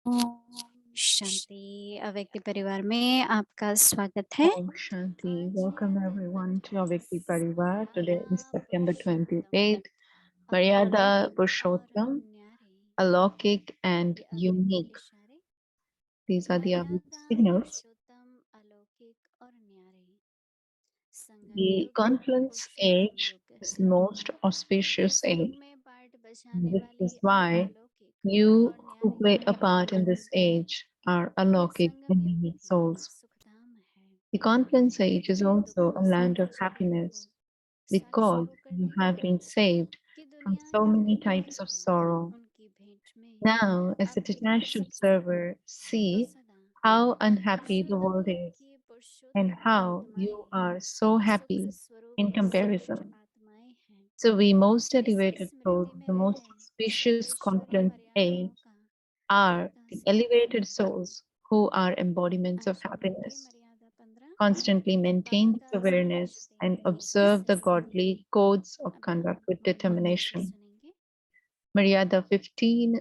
ओम शांति अव्यक्ति परिवार में आपका स्वागत है। Om Shanti. Welcome everyone to Avikti Parivar. Today is September 28th. Maryada, Purshottam, Alaukik and Unique. These are the Avik मर्यादा signals. पुरुषोत्तम अलौकिक और न्यारे संगम The युग confluence पुरुषोत्तम age युग is है। the most auspicious इस युग age. में पाठ बजाने This वाले is why अलौकिक you और who न्यारे play a हैं। part in this age are यह Alaukik संगम and युग unique भी souls. सुखधाम है। The confluence age is Jin also a दुखों से land of बचे हुए को happiness साथ because शुरू you करने have been saved की from दुनिया so many इंतजार types of है। sorrow. उनकी भेंट में Now, as a आप बिल्कुल detached सुख सकते observer, तो see सदा how unhappy the Purushottam world युग is की and पुरुषोत्तम how you आत्माएं are so सुख happy in स्वरूप श्रेष्ठ comparison. आत्माएं हैं। So, we most इसी elevated souls, स्मृति में the most रहे auspicious सर्वेश्वरी confluence age, मर्यादाओं का are सदा the स्मरण elevated करें। souls who are embodiments of आज मुख्य happiness. मर्यादा 15 Constantly बाबा maintain का this awareness संदेश and देंगे observe इससे the सुनिए। godly codes of अभी हम conduct with महावाक्य से determination. सुनेंगे। Maryada 15,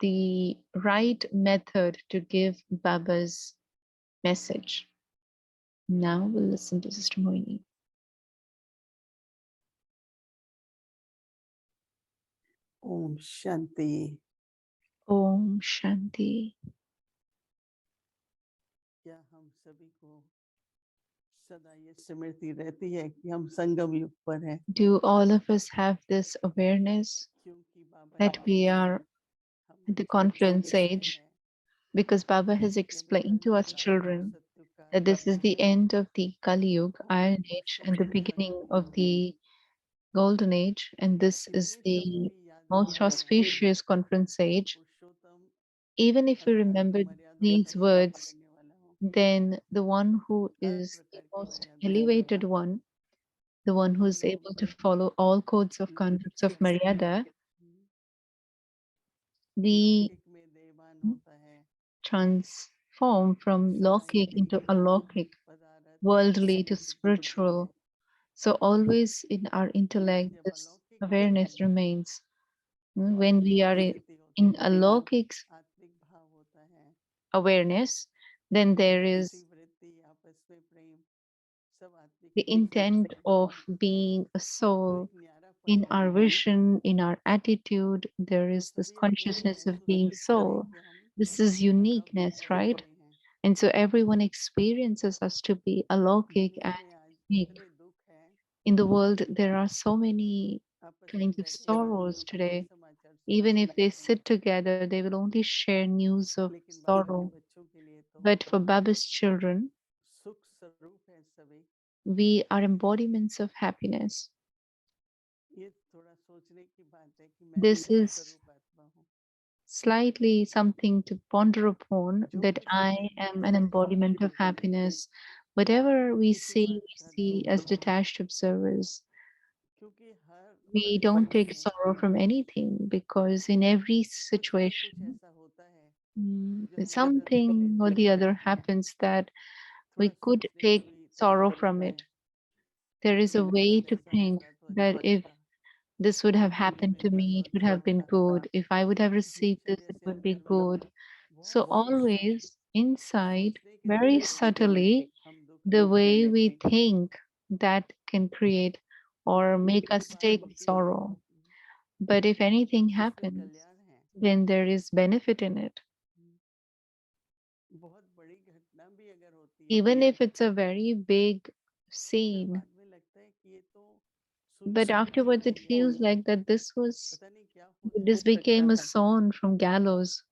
the right method to give Baba's message. Now we'll listen to Sister Mohini. Om Shanti. Om Shanti. क्या हम सभी को सदा ये स्मृति रहती है कि हम संगम युग पर हैं, Do all of us have this awareness क्योंकि बाबा that ने we are हम at the बच्चों confluence के लिए age? है Because Baba has कि अब explained to us कलयुग आरंभ children सत्युग का that this is आगमन the end of the Kali Yuga, और Iron Age, and the Purushottam beginning Sangam of युग। the Golden Age, and this is ये जब the भी याद most आते हैं auspicious conference तो age. Purushottam Even if we अर्थात remember मर्यादाओं का these पालन words, करने वाला हूँ, then the one who her is the प्रकार की most मर्यादाएं elevated one, the one who हम is able लोग to follow all codes of conducts of लौकिक Maryada, we लौकिक में देवान होता है, transform from सुनाई Lokik into देवी Alokik, पदार्थ worldly to स्मृति होती है। spiritual. So always in our लेकिन intellect, जब this अलौकिक में awareness हैं remains. तो When we आत्मिक are स्थिति in होती है, Alokik आत्मिक भाव होता है, awareness, then there खुशी is वृत्ति आपस में प्रेम सब आत्मिक the होता है। intent of being a तो soul. एक न्यारापन In our होता है, vision, in our attitude, there तो is this सभी अपने को consciousness of being महसूस करें soul. कि हम This is अलौकिक uniqueness, में right? खड़े हैं। And so everyone experiences us to be alokik दुनिया and में आज unique. इतने दुख हैं, In the world, there are so many आपस में kinds of बैठे हैं तो sorrows लोग केवल today. समाचार Even सुनते if they रहते हैं, sit together, they will only share news of लेकिन बाबा के sorrow. बच्चों के लिए तो But for Baba's children, सुख स्वरूप है सभी। we are embodiments of happiness. ये थोड़ा सोचने की बात है कि मैं भी This सुख is स्वरूप आत्मा हूँ। slightly something to ponder upon, जो that कुछ हम I देखते am हैं an सब embodiment of अलौकिक है, happiness. Whatever इसी बात we का see दुख as है, detached observers. क्योंकि हर We don't take परिस्थिति में sorrow from anything because in every कुछ ना कुछ situation, ऐसा होता है जो हमें तकलीफ something or देता the है। other happens that we थोड़ा could सोचने take की sorrow तरीका from होता it. है There कि is a मेरे way साथ to ऐसा think होता तो that अच्छा if लगता, this would have ये happened मेरे to साथ me, तो it would अच्छा have been लगता। good. If I would have received this, दिनचर्या it से would be अंदर में good. So बहुत always inside, सोचने के very तरीके से subtly, हम दुख the देते हैं। way we think that can create or make कोई us बात take होती है sorrow. But if anything उसमें happens, कल्याण है, then there is benefit in it. बहुत बड़ी घटना भी अगर होती है Even if it's a very big तो फिर scene, बाद में लगता है कि ये तो but सुनने में अच्छा afterwards it नहीं है, feels like that पता नहीं क्या हो this जाएगा। became a son from gallows,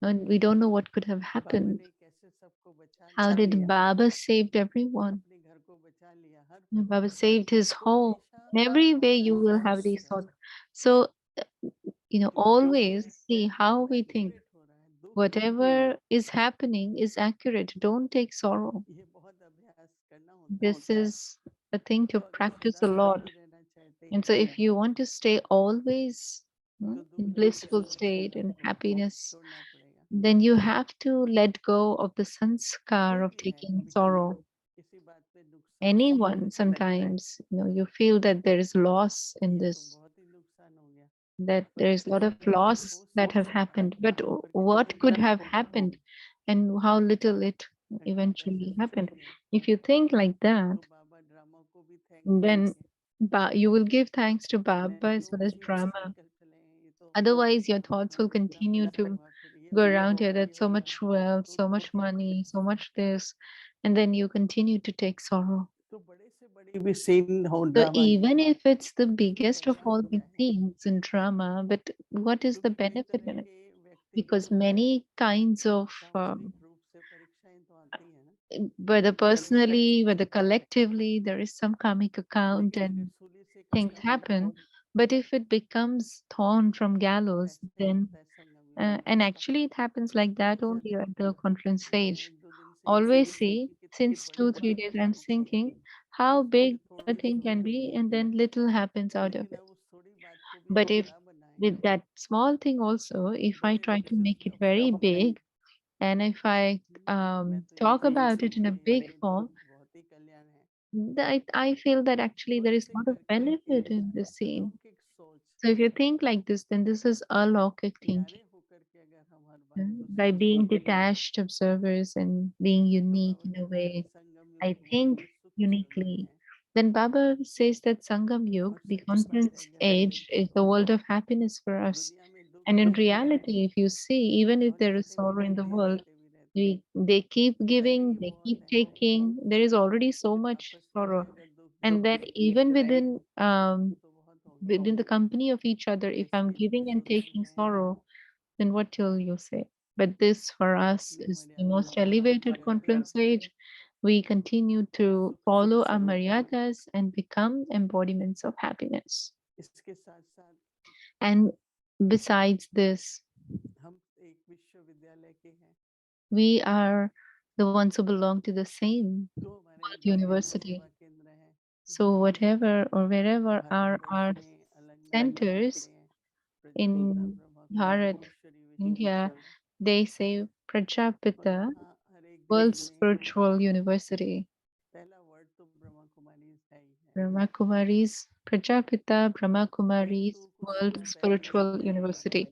and we don't know what could have Baba happened. ने कैसे सबको बचा How लिया, did Baba saved everyone? अपने घर को बचा लिया, हर Baba परिस्थिति saved his तो home. हमेशा In every way, you will have Santosh these है। thoughts. So, तो जो भी always see है how वो we think. एक्यूरेट हो रहा है, दुख नहीं है। Whatever is happening is accurate. Don't take sorrow. ये बहुत अभ्यास करना होता है। This is a thing to तो अगर practice सदा a सुखी lot. रहना चाहते And हैं so, if you want to stay always तो in दुख नहीं blissful सहन state करना and पड़ेगा, happiness, छोड़ना पड़ेगा। then you have to let go of the sanskar कोई of भी है, taking sorrow. किसी बात पे नुकसान हो गया, Anyone, sometimes, you feel that there is loss कि in ये तो this. बहुत ही नुकसान हो गया, that there पर is a lot of ये loss हो that have सकता है happened. But पर कितने what could कम have होगा वो, happened and how little it अगर आप ऐसे eventually happened? सोचेंगे If you think like that, तो बाबा ड्रामा को भी थैंक then करेंगे। you will give thanks to नहीं Baba तो as well as उसी में से drama. निकल चले हैं, ये तो Otherwise, your thoughts will इतना continue पैसा to हुआ, फिर ये go होगा, around here. फिर ये That's so होगा, much wealth, तो so वो much money, so much this, and then you continue to take sorrow. तो बड़े से बड़ी भी सीन हो So ड्रामा की even if it's the तो biggest of Kalyan all the क्या है? things in drama, but what is the क्योंकि कई benefit तरह in it? के Because व्यक्तिगत many kinds of, सांसारिक रूप से परीक्षाएं तो आती है ना, whether गणित का personally, खेल whether collectively, there is some karmic account लेकिन अगर and सूली से things कभी भी happen. But if it becomes thorn from gallows, ऐसे then होता है संगम युग में, and actually it happens like that हमेशा only से at the conference मैं stage. 1-2 दिन से इसी Always में हूँ see, कि कितनी since बड़ी 2 3 बात days हो I'm सकती है, thinking how फिर big a थोड़ी सी thing हो can be, जाती है, and then little happens out of लेकिन it. अब उस थोड़ी बात को भी But हम if बड़ा बनाएं, with that small thing also, if I बड़े try to डिविजन make में it बड़ा very बनाएं। big, and if I मैं तो ये talk कहूंगी about it in a कि big ये तो form, बहुत ही कल्याण है, I feel that actually खुद there is से a lot of करके benefit एक in this scene. अलौकिक सोच, So if you think like this, then this is alaukic न्यारे thinking. होकर के अगर हम हर बात को By being सोचेंगे detached observers and being तो unique बाबा in a कहता है way, संगम युग I बहुत think ही सूक्ष्म युग uniquely. है, Then Baba says that Sangam Yug, और the सच्ची बात है conference जब हम age, देखते is हैं the world of happiness for us. दुनिया में दुख And in भी है reality, if you see, even if और there is इकट्ठे sorrow in the मिलके world, रहते भी रहते हैं, they keep पहले giving, ही they बहुत keep है, taking. There is already तो so फिर much आपस में भी sorrow. अगर दुख And दुख then even तो बहुत होगा, within the company of each other, if I'm इसलिए giving and पुरुषोत्तम taking है, sorrow, then what will you say? But this for us ये is the मर्यादा most हमारी सबकी elevated रहती है, conference age. We continue to सुख follow our स्वरूप है, maryadas and become embodiments of happiness. इसके साथ साथ And besides this, हम एक विश्वविद्यालय के हैं, we are the ones who belong to the same तो हमारे world 10 university. युवा केंद्र हैं, So whatever or wherever are Bharatvarsh our में अलग नाम centers रखते हैं, प्रजापिता in ब्रह्मा Bharat, कुमारी ईश्वरीय India, विश्वविद्यालय, they say और Prajapita, वहाँ हर एक World ग्रेड में Spiritual University. पहला वर्ड तो ब्रह्मा कुमारी है ही है, Brahma Kumari's Prajapita Brahma परंतु Kumari's कुछ World समय पहले Spiritual कहते हैं University.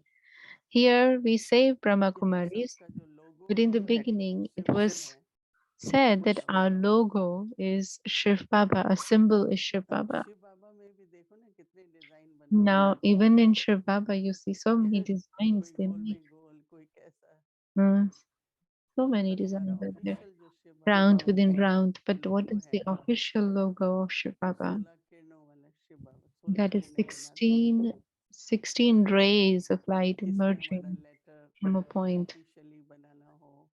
Here we say Brahma कि हम Kumaris, सबका जो लोगो but in है the वो beginning it सिर्फ शिव was है, said वो that शिव our बाबा है। logo is Shiv Baba, a symbol is Shiv अब Baba. शिव बाबा में भी देखो ना कितने डिजाइन बना हुआ Now, है, even in Shiv Baba, you see so many कोई designs they गोल make. में गोल, कोई कैसा, Mm, so many पर हमारा designs are there. ऑफिशियल जो शिव बाबा Round within round. But what logo is है the official logo of Shiv वो Baba? 16 किरणों वाला शिव बाबा, 16 That is किरणें बनाते हैं, 16 rays of light इसमें हमारा emerging letter from a point officially बनाना हो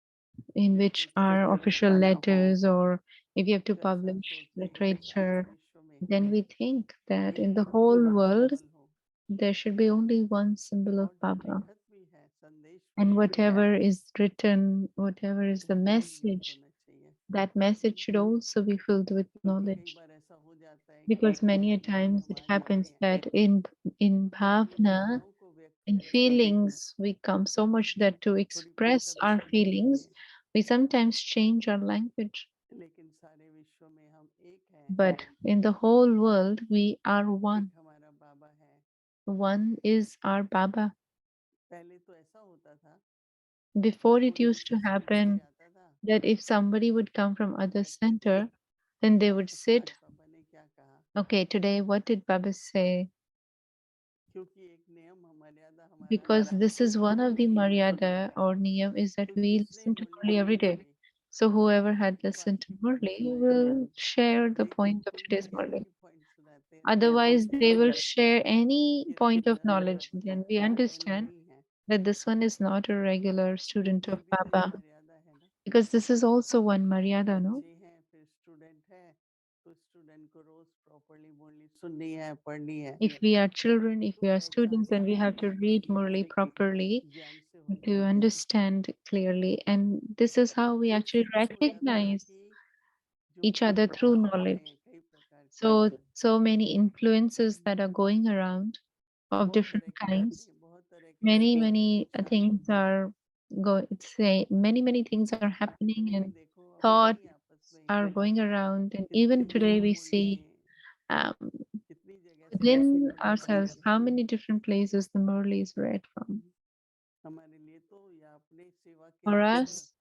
in या which कोई are पेपर official छपाना हो, letters, or if you have to तो ऐसा हम publish सोचते हैं कि सारे literature, विश्व में then we think that एक in the he Baba whole का world सिंबल हो, there should be only one symbol of और जो Baba. लिखत भी है, संदेश भी And है, whatever is written, whatever is the वो भी युक्त message, होना चाहिए, that message should also be filled with क्योंकि कई knowledge. बार ऐसा हो जाता है कि Because many a भावनाएं times it हमारी होती happens हैं, that in तो हम bhavna, भावनाओं को व्यक्त in करने में feelings, we come so much that to थोड़ी express our परिभाषा बदलते feelings, हैं, we sometimes change our language. लेकिन सारे विश्व में हम एक हैं, But in the whole world, we are एक one. हमारा बाबा है। One is our Baba. पहले तो ऐसा होता था कि Before it कोई used to दूसरे सेंटर से happen आता था that if somebody would come from तो other बैठते थे, center, then they would अच्छा sit. आज बाबा ने क्या कहा, Okay, today what did Baba say? क्योंकि एक नियम मर्यादा हमारा Because this तो is one of rose the ही सुनना Maryada है, or Niyam is that तो we जिसने listen to बोली Murli every अपनी day. बोली So whoever had वो listened to बाकी पॉइंट Murli सुनाएगा, will share the लेकिन point of कोई today's बढ़िया Murli. ही पॉइंट सुनाते हैं तो हम Otherwise, they will समझते हैं share any कि point of regular knowledge. Baba Then का we स्टूडेंट understand नहीं है, that this one is not a regular student ये of भी तो एक Baba. मर्यादा है ना, Because this is also one Maryada, no? बच्चे हैं फिर स्टूडेंट है, तो स्टूडेंट को रोज प्रॉपर्ली बोलनी सुननी है, पढ़नी है, If we are children, if तो we are पहचान students, then we have हमारी to read Murli properly ज्ञान से होती to है। understand clearly. And this is how we तो actually उससे कुछ हो जाता है recognize कि जो each other through कुप्रभाव आ रहे knowledge. हैं कई प्रकार के, So many influences that are going around of बहुत different तरह की kinds. बातें, बहुत तरह के Many विचार, things are say many things are happening, कितने भी and देखो अपने thoughts ही आपस में, are going around. And कितने even भी today we स्कूल see में, um, कितनी Within ourselves, how many different places the Murli is read from? हमारे लिए तो या अपने सेवा For केंद्र से us,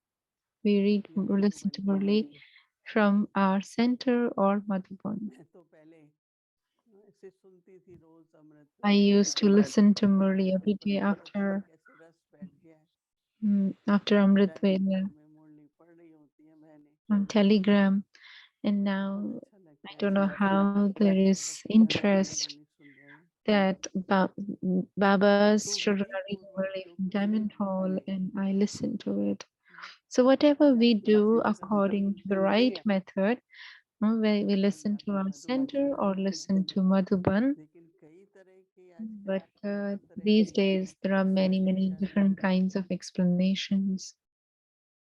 we read, या listen मधुबन to के Murli जरिए। from our center or Madhuban. मैं तो पहले ऐसे सुनती थी रोज अमृत I वेले used to जाके, listen to Murli लेकिन every पता day नहीं कब से after कैसे रस बैठ गया है। Amrit Veda टेलीग्राम में मुरली पढ़ रही होती है बहनें, on Telegram, and बहुत now अच्छा I लगता है। don't know ऐसे how there is भक्ति मार्ग की interest वाणी सुन रहे हैं that Baba's तो children विधि are reading पूर्वक Murli जो from कुछ भी Diamond Hall, बने, and I listen to it. So whatever we चाहे do किसी तरह से according to the right method, where we listen या to तो our मधुबन से center or सुनते हैं, listen to Madhuban, लेकिन कई तरह के आजकल but तरह तरह these के days there are many, many विश्लेषण हैं, different kinds of explanations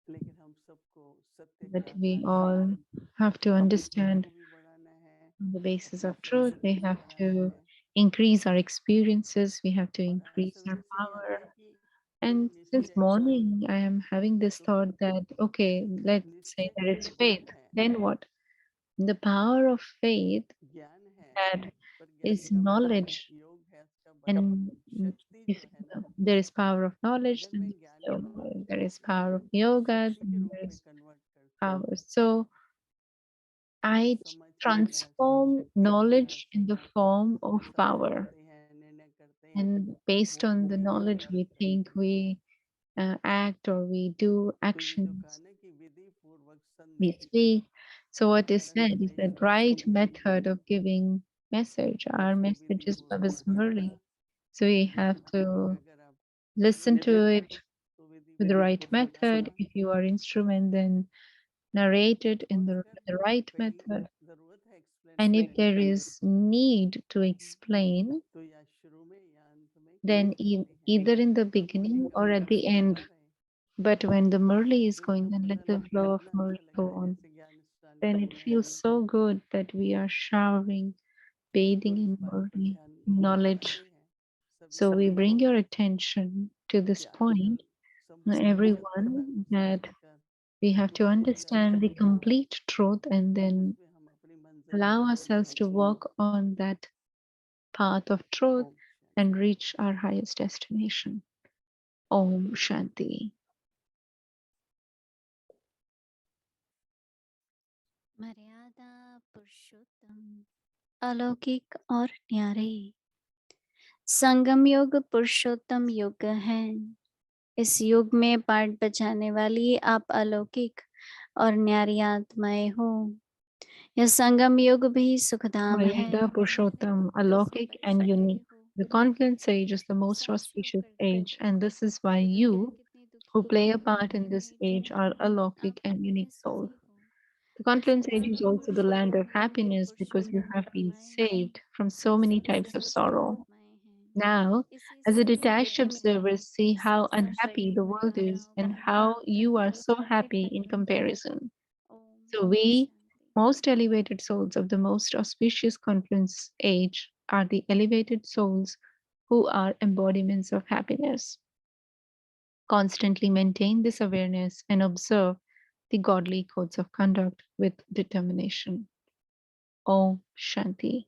लेकिन हम सबको सत्य के that we आधार पर all have to अपनी सोच understand. को भी बढ़ाना है, On the basis अपने of truth, शरीर को we भी have बढ़ाना to है। increase our experiences, we have to और increase ऐसा our दिन से याद power. है कि कोई And since निश्चय है, morning, I am having this तो thought that, okay, let's say निश्चय that कोई it's बल faith. है, Then what? The power of faith, ज्ञान है, that पर ज्ञान is का बल है, knowledge. योग है उसका बल, And शक्ति if जो है ना, there is power of knowledge, अगर then मैं ज्ञानी हूँ there is तो मैं power of उनको yoga, शक्ति के then रूप there में is कन्वर्ट करती हूँ। power. So तो I समझ के रहस्य, transform शक्ति के knowledge in रहस्य the को form of power. समझते हैं, निर्णय करते हैं, And based वो on the बुद्धि में knowledge, we उतरते हैं। think we act or we do तो ये जो कहा actions, ना कि विधि पूर्वक we संदेश, speak. So तो what is हमारा said is संदेश that तो right सुमरन है, method of giving message. तो Our उसको message विधि is पूर्वक Baba's जितना Murli. So we have विधि पूर्वक to अगर आप listen सुनते to हैं it तो विधि with the right पूर्वक method. सुना। If you are instrument, then narrate it in और the, अगर the right कहीं method. जरूरत है And if एक्सप्लेनेशन there की, is need to explain, तो या शुरू में या अंत में कर then सकते हैं, either in the पर मुरली beginning का or at flow the end. चलता रहे। But when the Murli is तो going, एकदम then पता let the लगता है, flow of इतना Murli अच्छा go लगता है on. जैसे ज्ञान स्नान Then it करने feels आए, so good that we are showering, तो bathing इस in बात पर Murli ध्यान knowledge. दिलाते हैं सभी So we को bring your attention to कि this आजकल point, संपूर्ण सत्यता everyone, को that समझकर we have to उससे understand the Gujarkar complete truth and then उसमें हम अपनी मंजिल allow तक ourselves पहुंचे। to walk on that path of truth Om and Shanti. reach our highest destination. Om Shanti. मर्यादा पुरुषोत्तम, अलौकिक और न्यारे, संगम युग पुरुषोत्तम युग है। इस युग में पाठ बजाने वाली आप अलौकिक और न्यारी आत्माएं हो। यह संगम युग भी सुखधाम है। Maryada Purshottam, इसमें alaukic बड़े and सुखी unique. भी हो। The confluence age is the most Sakshi auspicious होकर age, and this is why ये दुनिया you, कितनी who दुखी play है, a part in कितनी this मीठी age, है, are alaukic आप and कितने unique सुखी souls. हो। The ऐसे confluence age is Sangam also the land of पुरुषोत्तम युग happiness because you Purushottam have been आत्माएं saved from so many सभी types of सच्ची sorrow. आत्माएं हैं। Now, इसी as a से detached संगम में observer, see how Sakshi unhappy the world is मर्यादाओं and को how you are so अलौकिक happy in बनाते हैं। comparison. Om So we, Shanti. most elevated souls of the most auspicious confluence age, are the elevated souls who are embodiments of happiness. Constantly maintain this awareness and observe the godly codes of conduct with determination. Om Shanti.